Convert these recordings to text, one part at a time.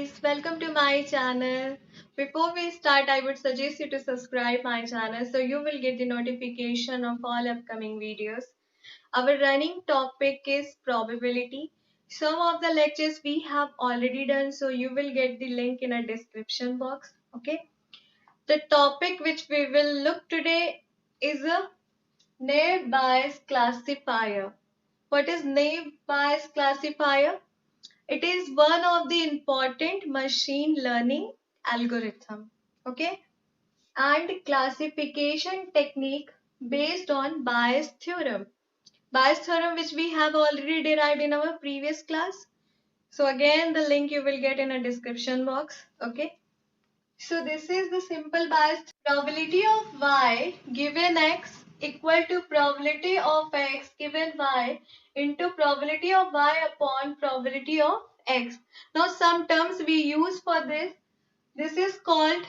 guys, welcome to my channel. Before we start, I would suggest you to subscribe my channel so you will get the notification of all upcoming videos. Our running topic is probability. Some of the lectures we have already done, so you will get the link in a description box. Okay. The topic which we will look today is a naive Bayes classifier. What is naive Bayes classifier? It is one of the important machine learning algorithm, okay, and classification technique based on Bayes theorem. Bayes theorem which we have already derived in our previous class. So again the link you will get in a description box, okay. So this is the simple Bayes probability of y given x equal to probability of x given y into probability of y upon probability of x. Now some terms we use for this. This is called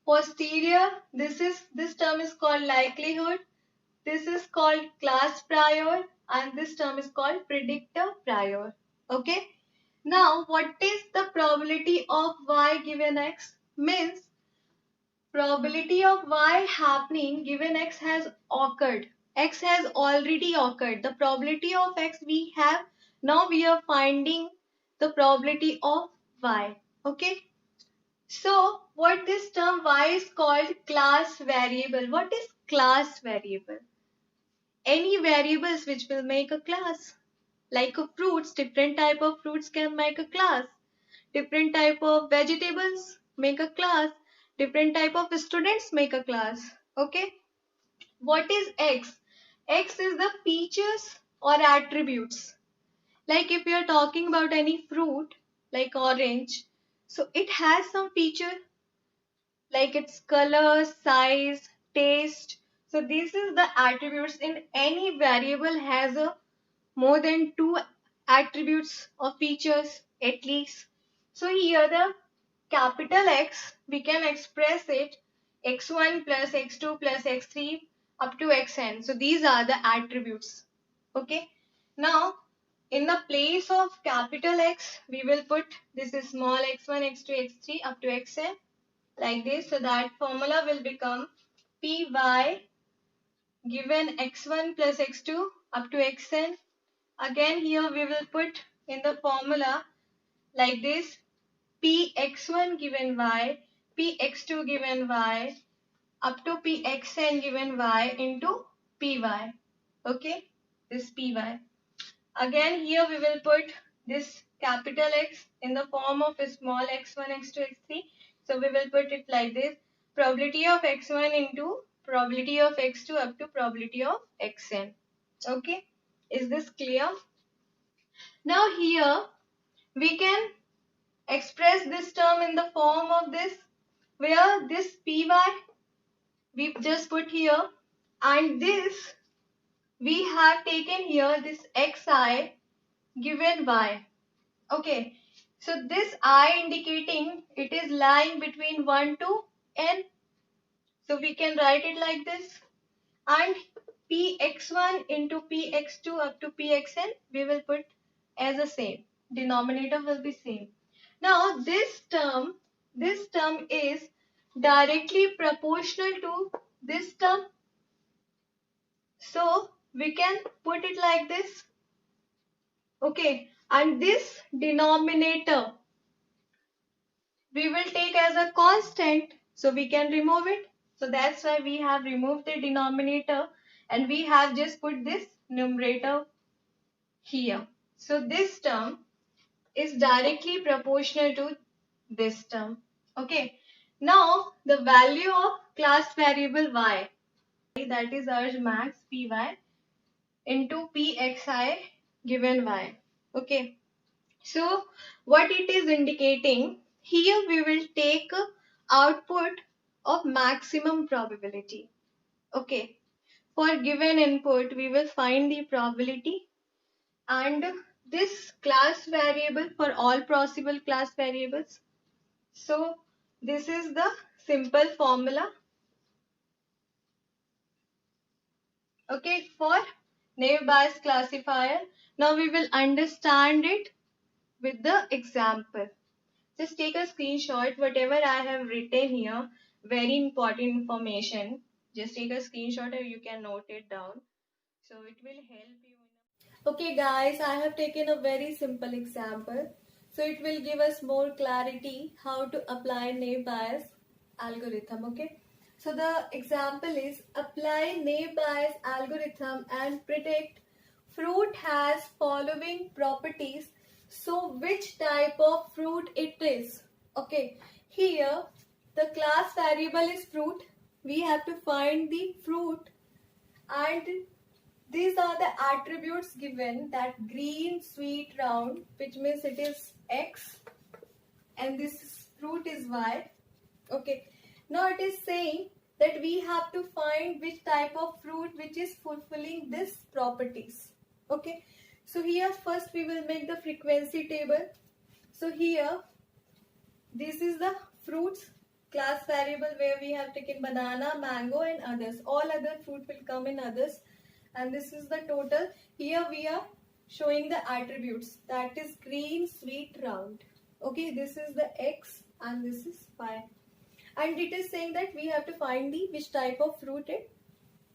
posterior. This term is called likelihood. This is called class prior and this term is called predictor prior. Okay. Now what is the probability of y given x? Means probability of y happening given x has occurred. X has already occurred. The probability of x we have. Now we are finding the probability of y. Okay. So what this term y is called class variable. What is class variable? Any variables which will make a class. Like a fruits, different type of fruits can make a class. Different type of vegetables make a class. Different type of students make a class. Okay. What is x? X is the features or attributes. Like if you are talking about any fruit like orange, so it has some feature like its color, size, taste. So this is the attributes in any variable has a more than two attributes or features at least. So here the capital X, we can express it x1 plus x2 plus x3 up to xn. So these are the attributes. Okay. Now in the place of capital X, we will put this is small x1, x2, x3 up to xn like this. So that formula will become py given x1 plus x2 up to xn. Again here we will put in the formula like this px1 given y, px2 given y up to pxn given y into py. Okay, this py. Again here we will put this capital X in the form of a small x1, x2, x3. So we will put it like this probability of x1 into probability of x2 up to probability of xn. Okay, is this clear? Now here we can express this term in the form of this where this py we just put here and this we have taken here this xi given y. Okay, so this I indicating it is lying between 1 to n. So we can write it like this and px1 into px2 up to pxn we will put as the same. Denominator will be same. Now this term is directly proportional to this term. So we can put it like this. Okay, and this denominator we will take as a constant, so we can remove it. So that's why we have removed the denominator and we have just put this numerator here. So this term is directly proportional to this term. Okay. Now the value of class variable y, that is our max py into pxi given y. Okay. So what it is indicating, here we will take output of maximum probability. Okay. For given input, we will find the probability and this class variable for all possible class variables. So this is the simple formula. Okay, for naive Bayes classifier. Now we will understand it with the example. Just take a screenshot, whatever I have written here, very important information. Just take a screenshot or you can note it down. So it will help you. Okay guys, I have taken a very simple example. So it will give us more clarity how to apply naive Bayes algorithm. Okay. So the example is apply naive Bayes algorithm and predict fruit has following properties. So which type of fruit it is? Okay. Here the class variable is fruit. We have to find the fruit and these are the attributes given, that green, sweet, round, which means it is X and this fruit is Y. Okay. Now it is saying that we have to find which type of fruit which is fulfilling this properties. Okay. So here first we will make the frequency table. So here this is the fruits class variable where we have taken banana, mango and others. All other fruit will come in others. And this is the total. Here we are showing the attributes, that is green, sweet, round. Okay, this is the X and this is Y. And it is saying that we have to find the which type of fruit it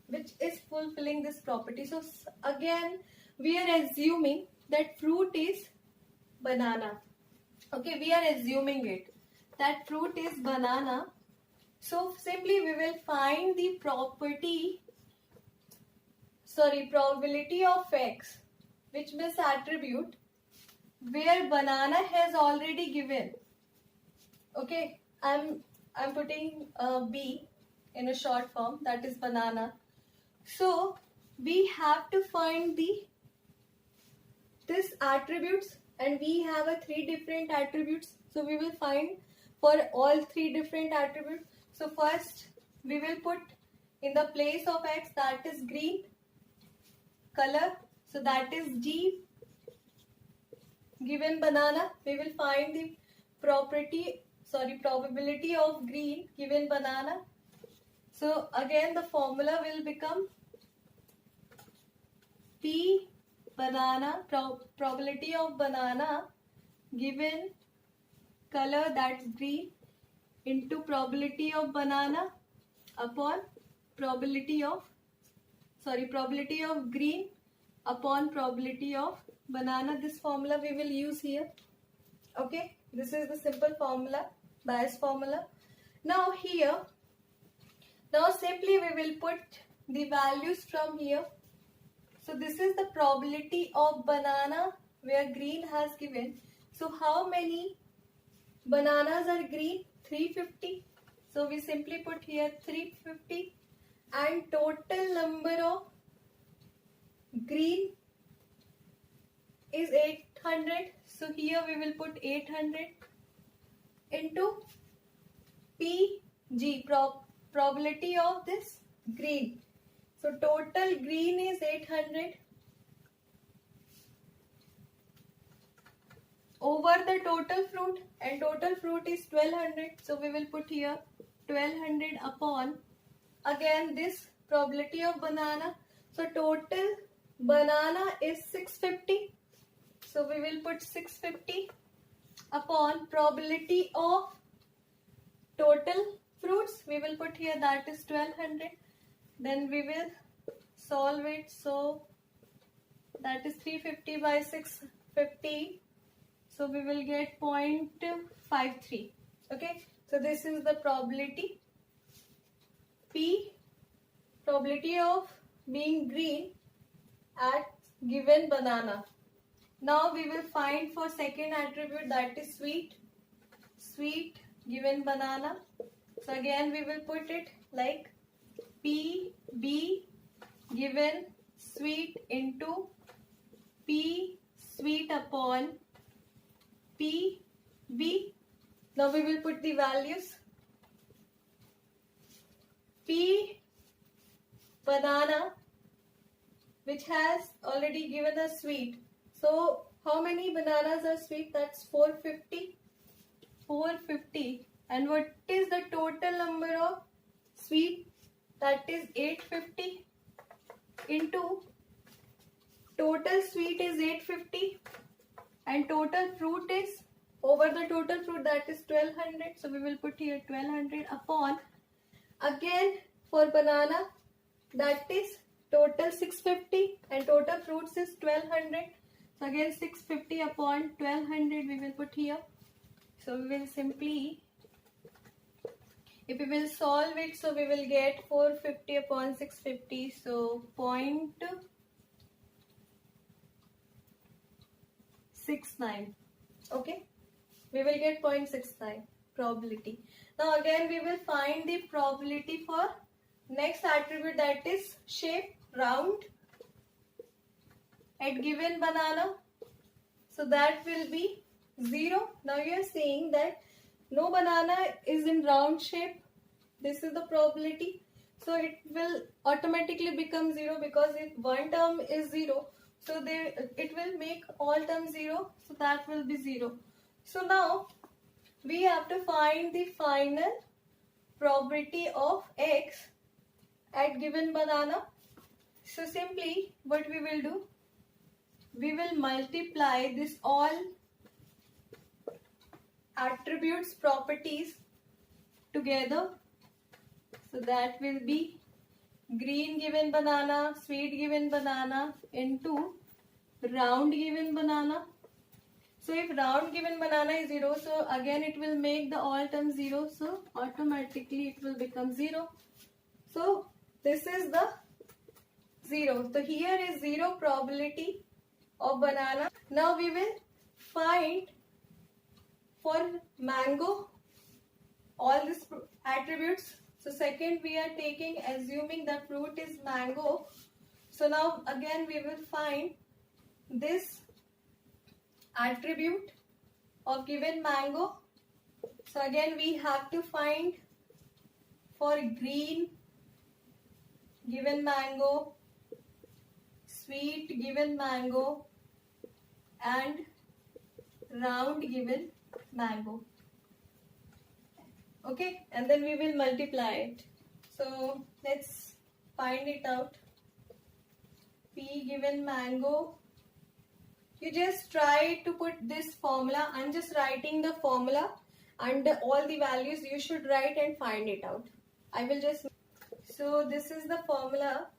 which is fulfilling this property. So again we are assuming that fruit is banana. Okay, we are assuming it that fruit is banana. So simply we will find the probability of X, which means attribute where banana has already given. Okay, I'm putting B in a short form, that is banana. So we have to find this attributes, and we have a 3 different attributes. So we will find for all 3 different attributes. So first we will put in the place of X, that is green color. So that is G. Given banana, we will find the probability of green given banana. So again the formula will become P banana, probability of banana given color, that's green, into probability of banana upon probability of green upon probability of banana. This formula we will use here. Okay, this is the simple formula, Bayes formula. Now simply we will put the values from here. So this is the probability of banana where green has given. So how many bananas are green? 350. So we simply put here 350, and total number of green is 800. So here we will put 800 into PG, probability of this green. So total green is 800 over the total fruit, and total fruit is 1200. So we will put here 1200 upon again this probability of banana. So total banana is 650. So we will put 650 upon probability of total fruits. We will put here, that is 1200. Then we will solve it. So that is 350 by 650. So we will get 0.53. Okay. So this is the probability P, probability of being green at given banana. Now we will find for second attribute, that is sweet given banana. So again we will put it like PB given sweet into P sweet upon PB. Now we will put the values. P banana, which has already given us sweet. So how many bananas are sweet? That's 450. 450. And what is the total number of sweet? That is 850 into total sweet is 850 and total fruit is over the total fruit, that is 1200. So we will put here 1200 upon, again for banana, that is total 650 and total fruits is 1200. So again 650 upon 1200 we will put here. So we will simply, if we will solve it, so we will get 450 upon 650, so 0.69. Okay, we will get 0.69 probability. Now again we will find the probability for next attribute, that is shape, round, at given banana. So that will be 0. Now you are saying that no banana is in round shape. This is the probability. So it will automatically become 0, because if one term is 0, so it will make all terms 0. So that will be 0. So now we have to find the final probability of X at given banana. So simply what we will do, we will multiply this all attributes properties together. So that will be green given banana, sweet given banana into round given banana. So if round given banana is 0, so again it will make the all terms 0. So automatically it will become 0. So this is the 0. So here is 0 probability of banana. Now we will find for mango all these attributes. So second we are taking, assuming the fruit is mango. So now again we will find this attribute of given mango. So again we have to find for green given mango, sweet given mango and round given mango. Okay, and then we will multiply it. So let's find it out. P given mango. You just try to put this formula. I'm just writing the formula and all the values you should write and find it out. I will just, so this is the formula,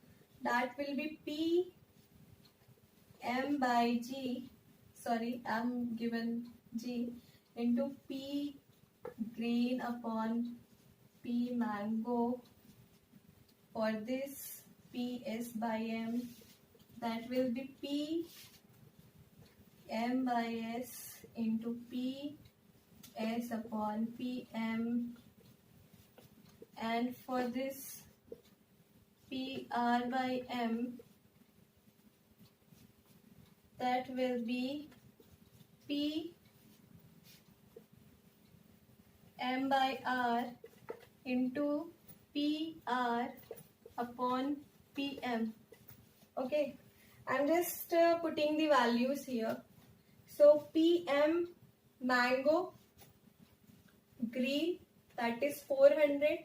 that will be P M by G, sorry, M given G into P green upon P mango. For this P S by M, that will be P M by S into P S upon P M, and for this P R by M, that will be P M by R into P R upon P M. Okay, I'm just putting the values here. So P M mango green, that is 400,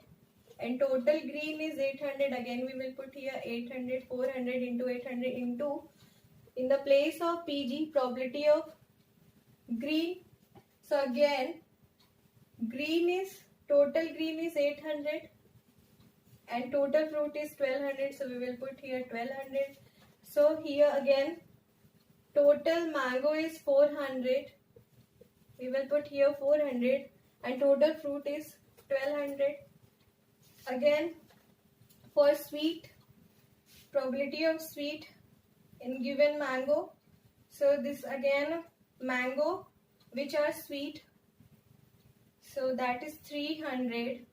and total green is 800. Again we will put here 800, 400 into 800 into, in the place of PG, probability of green. So again green is, total green is 800 and total fruit is 1200. So we will put here 1200. So here again total mango is 400. We will put here 400 and total fruit is 1200. Again for sweet, probability of sweet in given mango. So this again mango which are sweet. So that is 300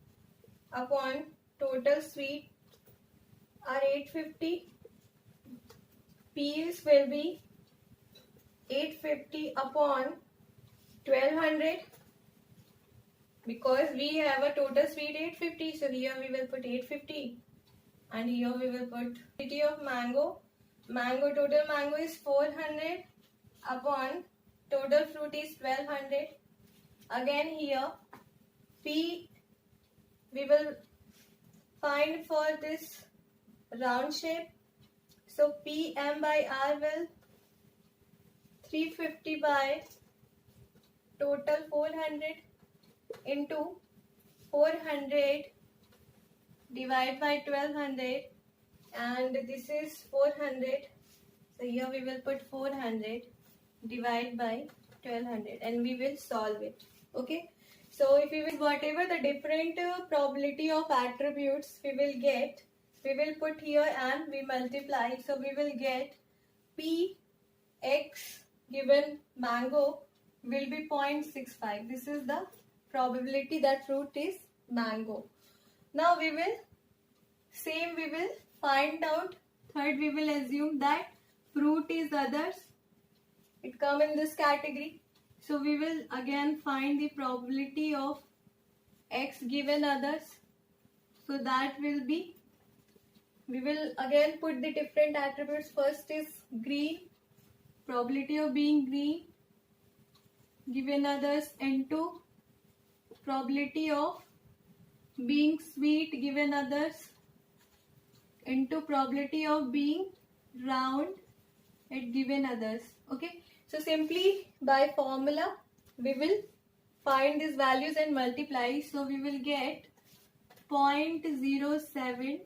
upon total sweet are 850. Peels will be 850 upon 1200, because we have a total sweet 850. So here we will put 850 and here we will put quantity of mango. Mango, total mango is 400 upon total fruit is 1200. Again here P we will find for this round shape. So P M by R will 350 by total 400 into 400 divide by 1200, and this is 400. So here we will put 400 divide by 1200 and we will solve it. Okay. So if we will whatever the different probability of attributes we will get, we will put here and we multiply. So we will get P X given mango will be 0.65. This is the probability that fruit is mango. Now we will find out. Third, we will assume that fruit is others. It come in this category. So we will again find the probability of X given others. So that will be, we will again put the different attributes. First is green, probability of being green given others, into probability of being sweet given others, into probability of being round at given others. Okay, so simply by formula we will find these values and multiply. So we will get 0.072.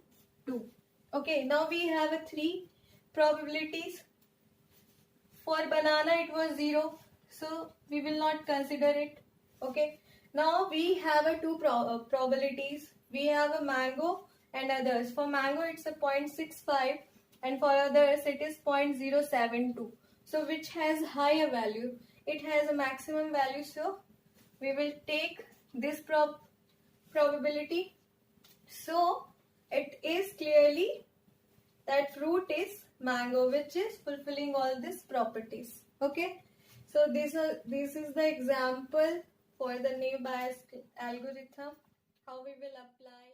Okay, now we have a 3 probabilities. For banana it was 0, so we will not consider it. Okay, now we have a 2 probabilities. We have a mango and others. For mango it's a 0.65 and for others it is 0.072. So which has higher value? It has a maximum value, so we will take this probability. So it is clearly that fruit is mango, which is fulfilling all these properties. Okay, so this is the example for the naive Bayes algorithm, how we will apply.